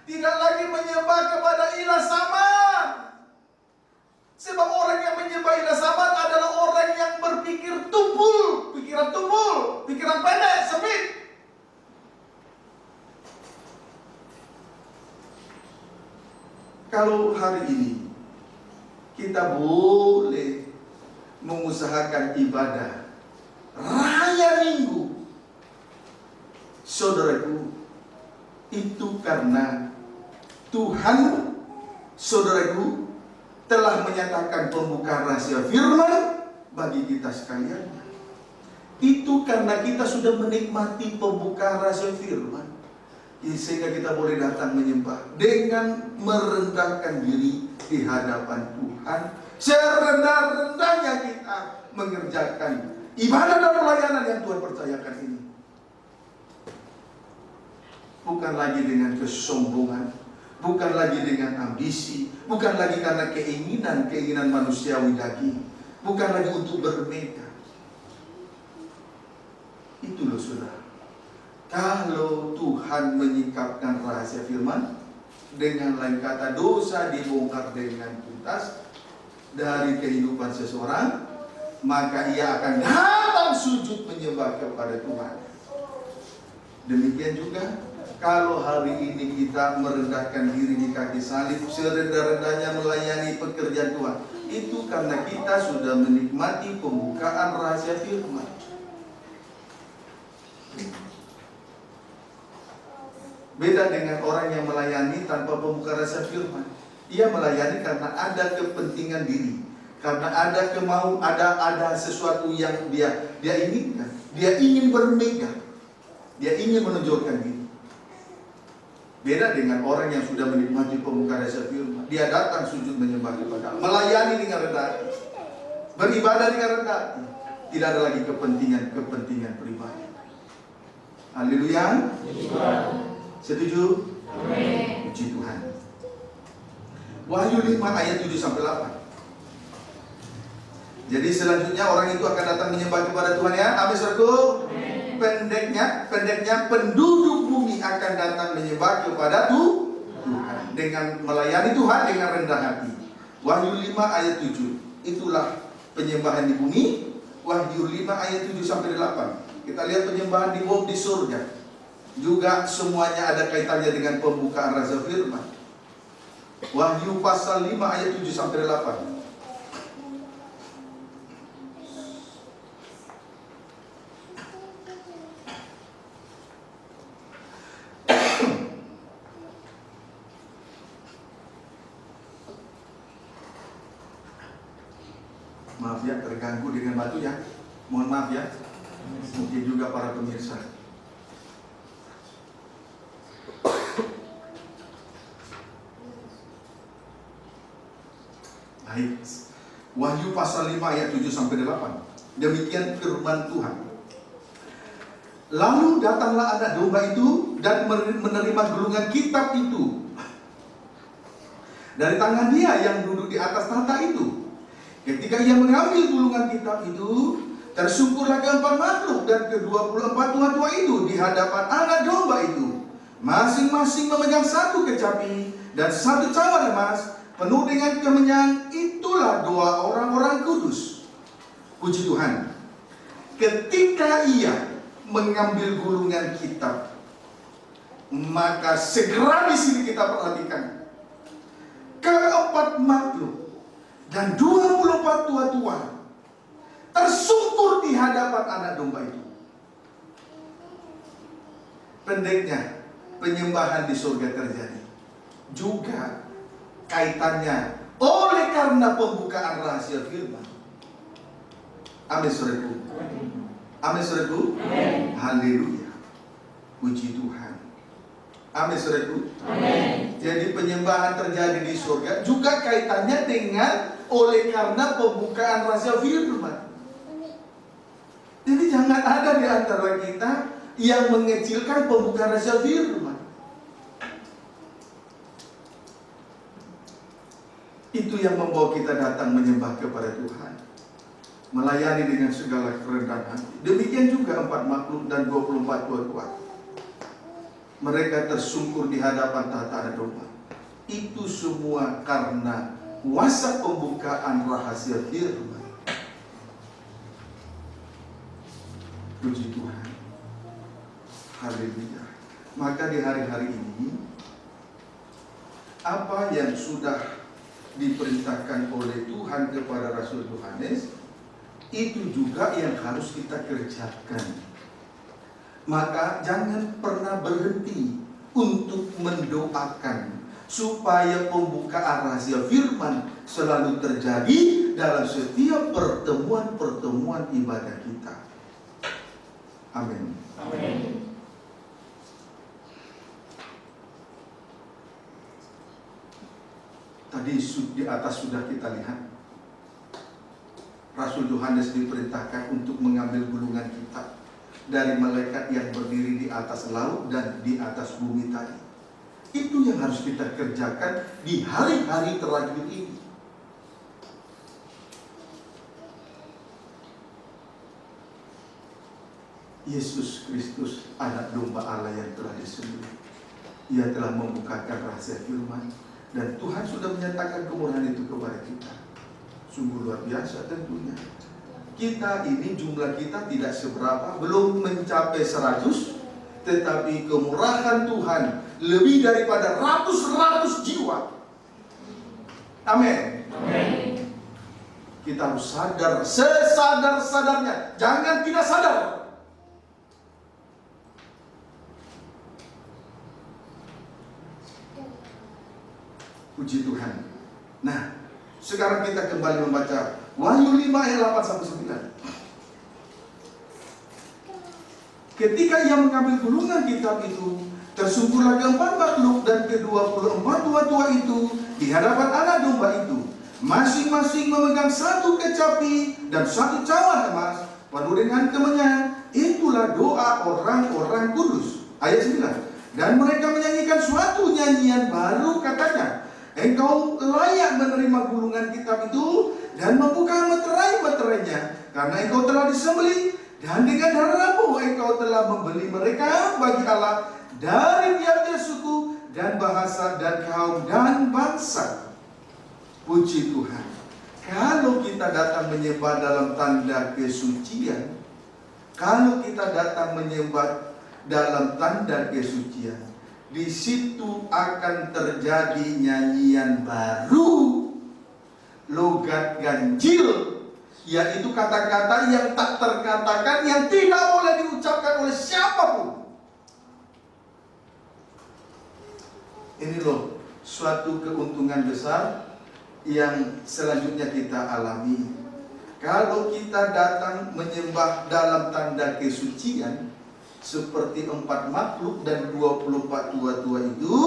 tidak lagi menyembah kepada ilah samad. Sebab orang yang menyembah ilah samad adalah orang yang berpikir tumpul, pikiran pendek, sempit. Kalau hari ini kita boleh mengusahakan ibadah raya minggu, saudaraku, itu karena Tuhan, saudaraku, telah menyatakan pembukaan rahasia firman bagi kita sekalian. Itu karena kita sudah menikmati pembukaan rahasia firman, sehingga kita boleh datang menyembah dengan merendahkan diri di hadapan Tuhan. Serendah-rendahnya kita mengerjakan ibadah dan pelayanan yang Tuhan percayakan ini. Bukan lagi dengan kesombongan, bukan lagi dengan ambisi, bukan lagi karena keinginan manusiawi daging, bukan lagi untuk bermegah. Itu loh saudara. Kalau Tuhan menyingkapkan rahasia firman, dengan lain kata dosa dibongkar dengan tuntas dari kehidupan seseorang, maka ia akan datang sujud menyembah kepada Tuhan. Demikian juga kalau hari ini kita merendahkan diri di kaki salib, serendah-rendahnya melayani pekerjaan Tuhan, itu karena kita sudah menikmati pembukaan rahasia firman. Beda dengan orang yang melayani tanpa pembukaan rahasia firman. Ia melayani karena ada kepentingan diri, karena ada ada sesuatu yang dia inginkan. Dia ingin bermegah, dia ingin menonjolkan diri. Beda dengan orang yang sudah menikmati pembukaan rahasia firman. Dia datang sujud menyembah kepada Allah, melayani dengan rendah hati, beribadah dengan rendah hati. Tidak ada lagi kepentingan pribadi. Haleluya. Setuju? Amin. Puji Tuhan. Wahyu 5 ayat 7 sampai 8. Jadi selanjutnya orang itu akan datang menyembah kepada Tuhan, ya. Amin, saudaraku. Pendeknya penduduk bumi akan datang menyembah kepada Tuhan dengan melayani Tuhan dengan rendah hati. Wahyu 5 ayat 7. Itulah penyembahan di bumi. Wahyu 5 ayat 7 sampai 8. Kita lihat penyembahan di surga. Juga semuanya ada kaitannya dengan pembukaan rahasia firman. Wahyu pasal 5 ayat 7 sampai 8. Maaf ya, terganggu dengan batu ya. Mohon maaf ya. Mungkin juga para pemirsa. Baik. Wahyu pasal 5 ayat 7 sampai 8. Demikian firman Tuhan. Lalu datanglah anak domba itu dan menerima gulungan kitab itu dari tangan dia yang duduk di atas tahta itu. Ketika ia mengambil gulungan kitab itu, tersungkurlah keempat makhluk dan ke-24 tua-tua itu di hadapan anak domba itu. Masing-masing memegang satu kecapi dan satu cawan emas penuh dengan kemenyan. Itulah doa orang-orang kudus. Puji Tuhan. Ketika ia mengambil gulungan kitab, maka segera di sini kita perhatikan keempat makhluk dan 24 tua-tua tersungkur di hadapan anak domba itu. Pendeknya, penyembahan di surga terjadi. Juga kaitannya oleh karena pembukaan rahasia firman. Amin saudaraku. Amin saudaraku. Haleluya. Puji Tuhan. Amin saudaraku. Jadi penyembahan terjadi di surga juga kaitannya dengan oleh karena pembukaan rahasia firman. Jadi jangan ada di antara kita yang mengecilkan pembukaan rahasia firman. Itu yang membawa kita datang menyembah kepada Tuhan, melayani dengan segala kerendahan hati. Demikian juga empat makhluk dan 24 tua-tua. Mereka tersungkur di hadapan tahta anak domba. Itu semua karena kuasa pembukaan rahasia firman. Puji Tuhan. Haleluya. Maka di hari-hari ini, apa yang sudah diperintahkan oleh Tuhan kepada Rasul Yohanes, itu juga yang harus kita kerjakan. Maka jangan pernah berhenti untuk mendoakan supaya pembukaan rahasia firman selalu terjadi dalam setiap pertemuan-pertemuan ibadah kita. Amin. Amin. Tadi di atas sudah kita lihat, Rasul Yohanes diperintahkan untuk mengambil gulungan kitab dari malaikat yang berdiri di atas laut dan di atas bumi tadi. Itu yang harus kita kerjakan di hari-hari terakhir ini. Yesus Kristus, anak domba Allah yang telah disembelih, Ia telah membukakan rahasia firman, dan Tuhan sudah menyatakan kemurahan itu kepada kita. Sungguh luar biasa tentunya. Kita ini jumlah kita tidak seberapa, belum mencapai 100, tetapi kemurahan Tuhan lebih daripada ratus-ratus jiwa. Amin. Amin. Kita harus sadar, sesadar-sadarnya. Jangan tidak sadar. Puji Tuhan. Nah, sekarang kita kembali membaca Wahyu 5 ayat 8 sampai 9. Ketika ia mengambil gulungan kitab itu, tersungkurlah keempat makhluk dan ke-24 tua-tua itu di hadapan anak domba itu. Masing-masing memegang satu kecapi dan satu cawan emas penuh dengan kemenyan. Itulah doa orang-orang kudus. Ayat 9. Dan mereka menyanyikan suatu nyanyian baru, katanya, Engkau layak menerima gulungan kitab itu dan membuka meterai-meterainya, karena engkau telah disembelih, dan dengan darahmu engkau telah membeli mereka bagi Allah dari tiap-tiap suku dan bahasa dan kaum dan bangsa. Puji Tuhan. Kalau kita datang menyembah dalam tanda kesucian, kalau kita datang menyembah dalam tanda kesucian, di situ akan terjadi nyanyian baru, logat ganjil, yaitu kata-kata yang tak terkatakan, yang tidak boleh diucapkan oleh siapapun. Ini loh suatu keuntungan besar yang selanjutnya kita alami. Kalau kita datang menyembah dalam tanda kesucian seperti 4 makhluk dan 24 tua-tua itu,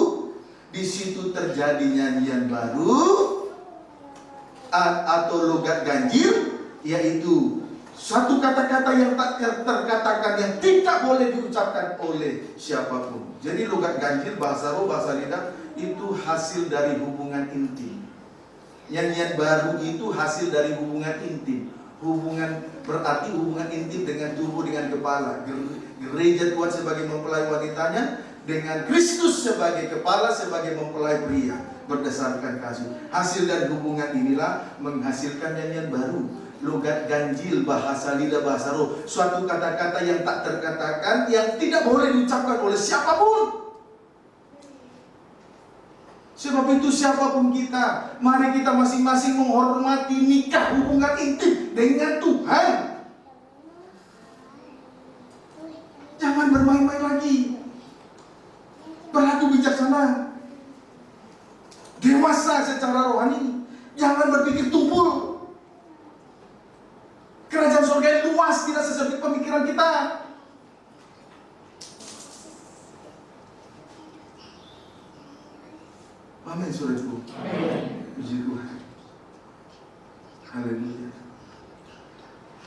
di situ terjadi nyanyian baru atau logat ganjil, yaitu suatu kata-kata yang tak terkatakan, yang tidak boleh diucapkan oleh siapapun. Jadi logat ganjil, bahasa roh, bahasa lidah itu hasil dari hubungan intim. Nyanyian baru itu hasil dari hubungan intim. Hubungan berarti hubungan intim dengan tubuh, dengan kepala. Gereja Tuhan sebagai mempelai wanitanya, dengan Kristus sebagai kepala, sebagai mempelai pria, berdasarkan kasih. Hasil dari hubungan inilah menghasilkan nyanyian baru, logat ganjil, bahasa lidah, bahasa roh. Suatu kata-kata yang tak terkatakan, yang tidak boleh diucapkan oleh siapapun. Sebab itu siapapun kita, mari kita masing-masing menghormati nikah, hubungan intim dengan Tuhan. Jangan bermain-main lagi. Berlaku bijaksana, dewasa secara rohani. Jangan berpikir tumpul. Kerajaan surga yang luas, tidak sesempit pemikiran kita. Amin, saudaraku. Puji Tuhan. Haleluya.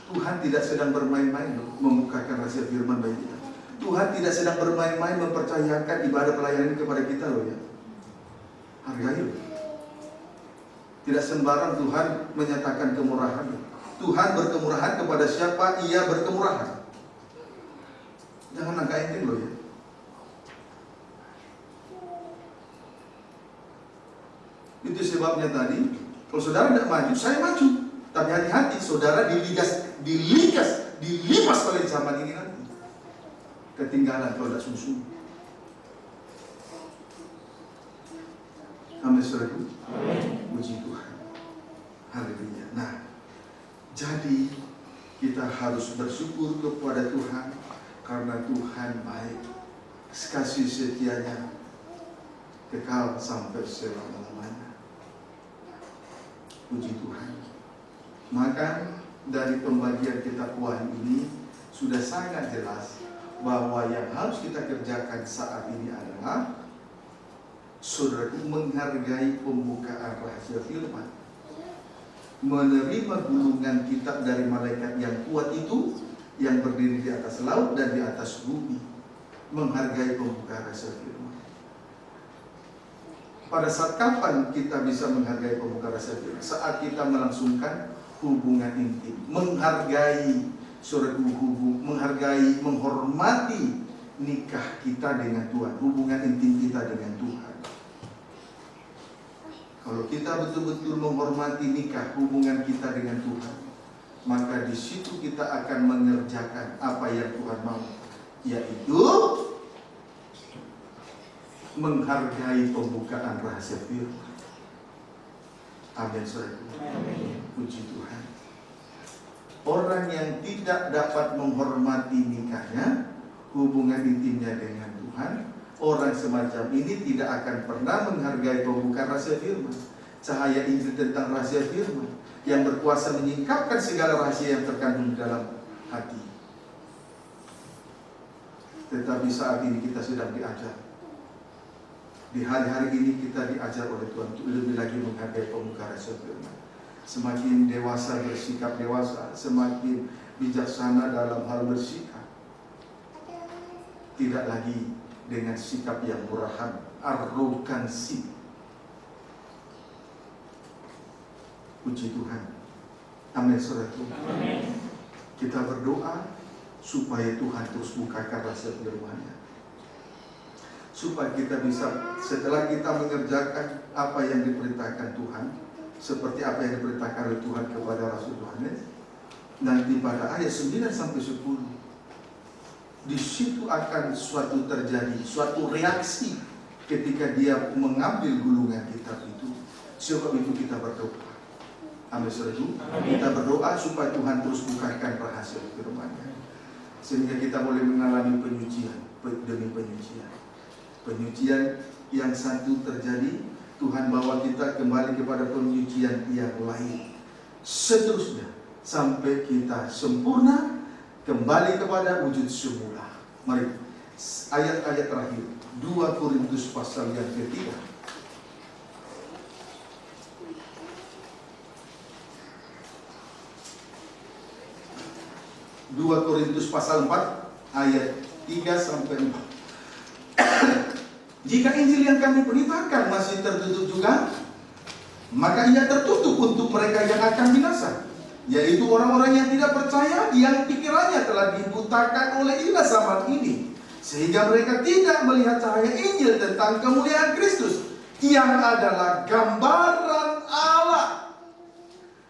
Tuhan tidak sedang bermain-main membukakan rahasia firman bagi kita. Tuhan tidak sedang bermain-main mempercayakan ibadah pelayanan kepada kita loh ya. Hargai loh. Tidak sembarang Tuhan menyatakan kemurahan. Tuhan berkemurahan kepada siapa Ia berkemurahan. Jangan angka enteng loh ya. Itu sebabnya tadi, kalau saudara tidak maju, saya maju. Tapi hati-hati, saudara dilipas oleh zaman ini nanti. Ketinggalan kalau tidak sungguh-sungguh. Amin, saudaraku. Puji Tuhan. Haleluya. Nah, jadi kita harus bersyukur kepada Tuhan karena Tuhan baik. Kasih setianya kekal sampai selama-lamanya. Puji Tuhan. Maka dari pembagian kitab Wahyu ini sudah sangat jelas bahwa yang harus kita kerjakan saat ini adalah saudaraku menghargai pembukaan rahasia firman, menerima gulungan kitab dari malaikat yang kuat itu, yang berdiri di atas laut dan di atas bumi, menghargai pembukaan rahasia firman. Pada saat kapan kita bisa menghargai pembukaan rahasia firman? Saat kita melangsungkan hubungan intim, menghargai menghargai, menghormati nikah kita dengan Tuhan, hubungan intim kita dengan Tuhan. Kalau kita betul-betul menghormati nikah, hubungan kita dengan Tuhan, maka di situ kita akan mengerjakan apa yang Tuhan mau, yaitu menghargai pembukaan rahasia firman. Amin, saudara. Puji Tuhan. Orang yang tidak dapat menghormati nikahnya, hubungan intimnya dengan Tuhan, orang semacam ini tidak akan pernah menghargai pembukaan rahasia firman. Cahaya Injil tentang rahasia firman yang berkuasa menyingkapkan segala rahasia yang terkandung dalam hati. Tetapi saat ini kita sedang diajar. Di hari-hari ini kita diajar oleh Tuhan untuk lebih lagi menghargai pembukaan rahasia firman. Semakin dewasa bersikap dewasa, semakin bijaksana dalam hal bersikap. Tidak lagi dengan sikap yang murahan, arogansi. Puji Tuhan. Amin, saudaraku. Kita berdoa supaya Tuhan terus bukakan rahasia firman-Nya, supaya kita bisa, setelah kita mengerjakan apa yang diperintahkan Tuhan, seperti apa yang diperintahkan oleh Tuhan kepada Rasul Yohanes, nanti pada ayat 9 sampai 10 di situ akan suatu terjadi, suatu reaksi ketika dia mengambil gulungan kitab itu. Sebab itu kita berdoa. Amin, saudaraku. Kita berdoa supaya Tuhan terus bukakan rahasia firman-Nya, sehingga kita boleh mengalami penyucian demi penyucian. Penyucian yang satu terjadi, Tuhan bawa kita kembali kepada penyucian yang lain. Seterusnya sampai kita sempurna, kembali kepada wujud semula. Mari, ayat-ayat terakhir 2 Korintus pasal yang ketiga. 2 Korintus pasal 4 ayat 3 sampai 4. Jika Injil yang kami beritakan masih tertutup juga, maka ia tertutup untuk mereka yang akan binasa, yaitu orang-orang yang tidak percaya, yang pikirannya telah dibutakan oleh indah zaman ini, sehingga mereka tidak melihat cahaya Injil tentang kemuliaan Kristus, yang adalah gambaran Allah.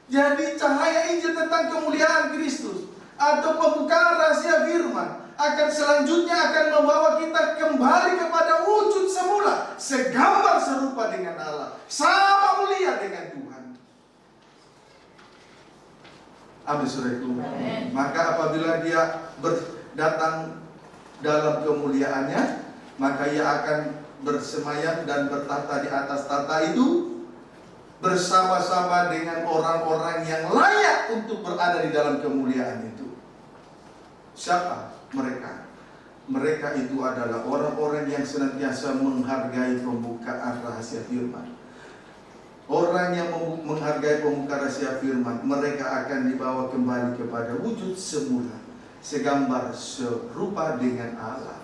Jadi cahaya Injil tentang kemuliaan Kristus atau pembukaan rahasia firman akan selanjutnya akan membawa kita kembali kepada wujud semula, segambar serupa dengan Allah, sama mulia dengan Tuhan. Amin, saudaraku. Maka apabila dia datang dalam kemuliaannya, maka ia akan bersemayam dan bertata di atas tata itu bersama-sama dengan orang-orang yang layak untuk berada di dalam kemuliaan itu. Siapa mereka? Mereka itu adalah orang-orang yang senantiasa menghargai pembukaan rahasia firman. Orang yang menghargai pembukaan rahasia firman, mereka akan dibawa kembali kepada wujud semula, segambar serupa dengan Allah.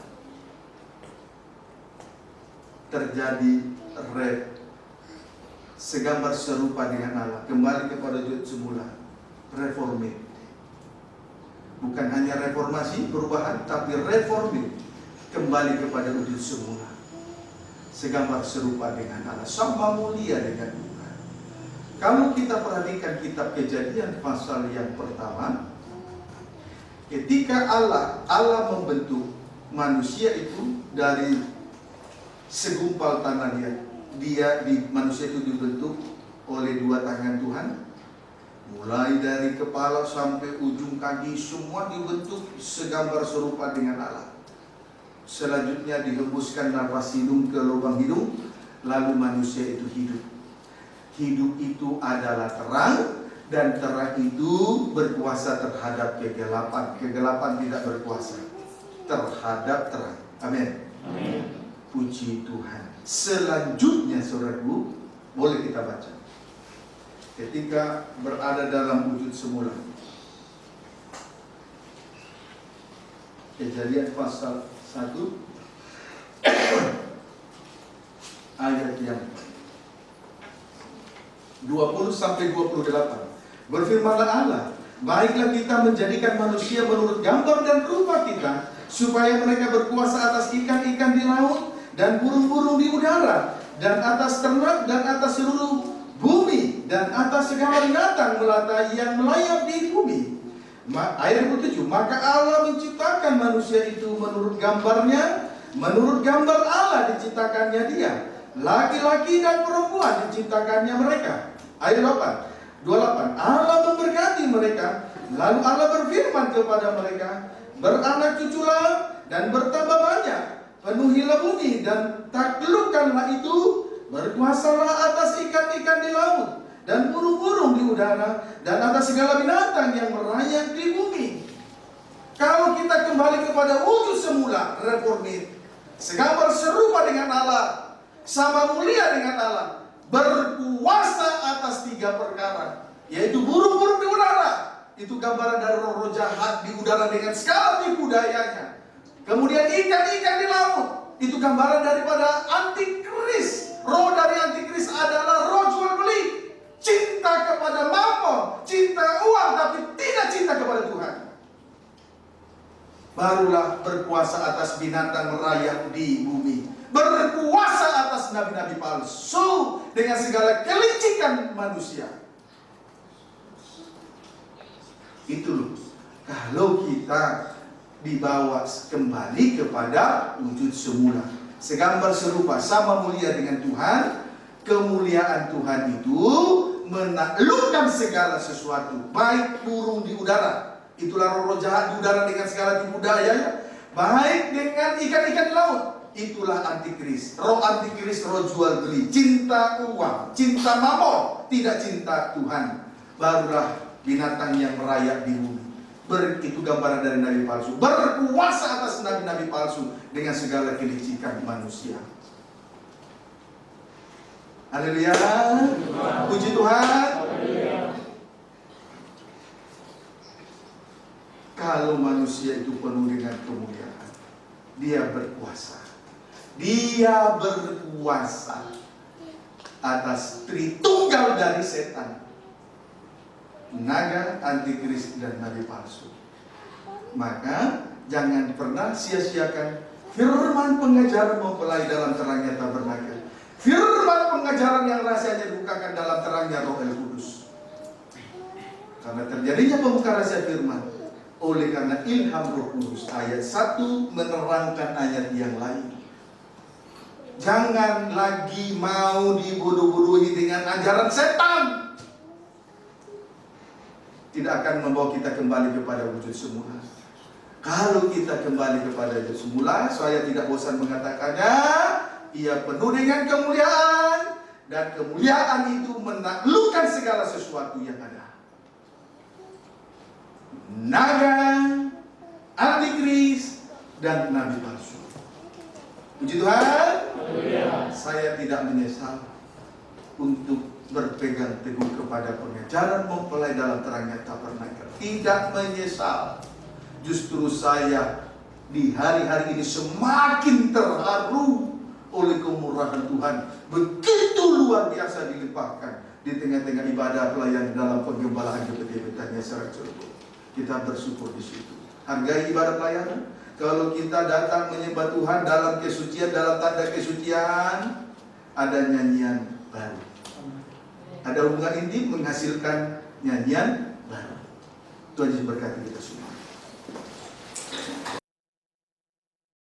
Terjadi segambar serupa dengan Allah, kembali kepada wujud semula, reformit. Bukan hanya reformasi, perubahan, tapi reformit, kembali kepada wujud semula, segambar serupa dengan Allah, sama mulia dengan Tuhan. Kalau kita perhatikan kitab Kejadian pasal yang pertama, ketika Allah membentuk manusia itu dari segumpal tanah manusia itu dibentuk oleh 2 tangan Tuhan. Mulai dari kepala sampai ujung kaki, semua dibentuk segambar serupa dengan Allah. Selanjutnya dihembuskan nafas hidung ke lubang hidung, lalu manusia itu hidup. Hidup itu adalah terang, dan terang itu berkuasa terhadap kegelapan. Kegelapan tidak berkuasa terhadap terang. Amin. Puji Tuhan. Selanjutnya, saudaraku, boleh kita baca. Ketika berada dalam wujud semula, Kejadian pasal 1 ayat yang 20 sampai 28. Berfirmanlah Allah, baiklah kita menjadikan manusia menurut gambar dan rupa kita, supaya mereka berkuasa atas ikan-ikan di laut dan burung-burung di udara, dan atas ternak dan atas seluruh bumi, dan atas segala binatang melata yang melayap di bumi. Ayat 27, maka Allah menciptakan manusia itu menurut gambarnya, menurut gambar Allah diciptakannya dia, laki-laki dan perempuan diciptakannya mereka. Ayat 28, Allah memberkati mereka, lalu Allah berfirman kepada mereka, beranak cuculah dan bertambah banyak, penuhilah bumi dan taklukkanlah itu, berkuasalah atas ikan-ikan di laut dan burung-burung di udara, dan atas segala binatang yang merayap di bumi. Kalau kita kembali kepada wujud semula, reformit, segambar serupa dengan Allah, sama mulia dengan Allah, berkuasa atas 3 perkara, yaitu burung-burung di udara. Itu gambaran dari roh-roh jahat di udara dengan segala tipu dayanya. Kemudian ikan-ikan di laut, itu gambaran daripada antikris. Roh dari antikris adalah roh jual beli, cinta kepada mamon, cinta uang, tapi tidak cinta kepada Tuhan. Barulah berkuasa atas binatang merayap di bumi, berkuasa atas nabi-nabi palsu dengan segala kelicikan manusia. Itu loh, kalau kita dibawa kembali kepada wujud semula. Segambar serupa, sama mulia dengan Tuhan. Kemuliaan Tuhan itu menaklukkan segala sesuatu, baik burung di udara, itulah roh jahat di udara dengan segala tipu daya, baik dengan ikan-ikan di laut, itulah antikris. Roh antikris, roh jual beli, cinta uang, cinta mamon, tidak cinta Tuhan. Barulah binatang yang merayap di bumi. Itu gambaran dari nabi palsu, berkuasa atas nabi-nabi palsu dengan segala kelicikan manusia. Haleluya, puji Tuhan. Kalau manusia itu penuh dengan kemuliaan, dia berkuasa. Dia berkuasa atas Tritunggal dari setan, naga, antikris, dan nabi palsu. Maka jangan pernah sia-siakan firman pengajaran mempelai dalam terangnya tabernakel, firman pengajaran yang rahasianya dibukakan dalam terangnya Roh El Kudus. Karena terjadinya pembuka rahasia firman oleh karena ilham Roh Kudus, ayat 1 menerangkan ayat yang lain. Jangan lagi mau dibodoh-bodohi dengan ajaran setan. Tidak akan membawa kita kembali kepada wujud semula. Kalau kita kembali kepada wujud semula, saya tidak bosan mengatakannya, ia penuh dengan kemuliaan, dan kemuliaan itu menaklukkan segala sesuatu yang ada. Naga, antikris, dan nabi palsu. Puji Tuhan. Saya tidak menyesal untuk berpegang teguh kepada pengajaran mempelai dalam terangnya tabernakel. Tidak menyesal. Justru saya di hari-hari ini semakin terharu oleh kemurahan Tuhan. Begitu luar biasa dilimpahkan di tengah-tengah ibadah pelayan dalam penggembalaan kebetulan secara cerutu. Kita bersyukur di situ. Hargai ibadah pelayanan. Kalau kita datang menyembah Tuhan dalam kesucian, dalam tanda kesucian, ada nyanyian baru. Ada hubungan intim menghasilkan nyanyian baru. Tuhan Yesus berkati kita semua.